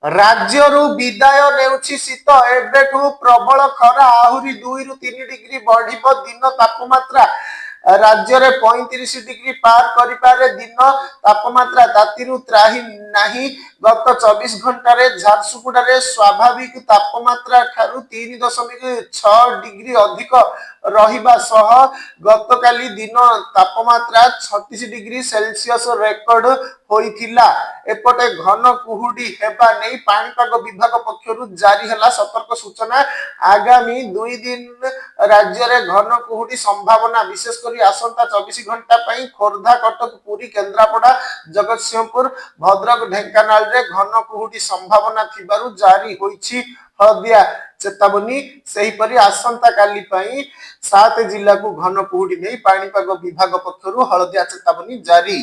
राज्यरू विदाय नेउछि शीत एबेठू प्रबल खरा आहुरी 2 ରୁ 3 डिग्री बढ़िबो दिन तापमात्रा राज्य रे 35 डिग्री पार करिपारे दिन तापमात्रा तातीरू त्राही नाही गत 24 घंटा रे झारसुगुड़ा रे स्वाभाविक तापमात्रा ठारू 3.6 डिग्री अधिक रहिबा सह गतकाली दिन तापमात्रा 36 डिग्री सेल्सियस रेकर्ड होइथिला। एपटे घन कुहुडी हेबा नै पाणीपाग विभाग पक्षरु जारी हला सतर्क सूचना। आगामी 2 दिन राज्य रे घन कुहुडी संभावना विशेष करी आसंता 24 घंटा पई खोरधा कटक पुरी केन्द्रापड़ा जगतसिंहपुर भद्रक ढेंकानाल रे घन कुहुडी संभावना थिबारु जारी होईछि हळदिया चेतावनी। सेही परी आसंता काली पई 7 जिल्ला को घन कुहुडी नै पाणीपाग विभाग पक्षरु हळदिया चेतावनी जारी।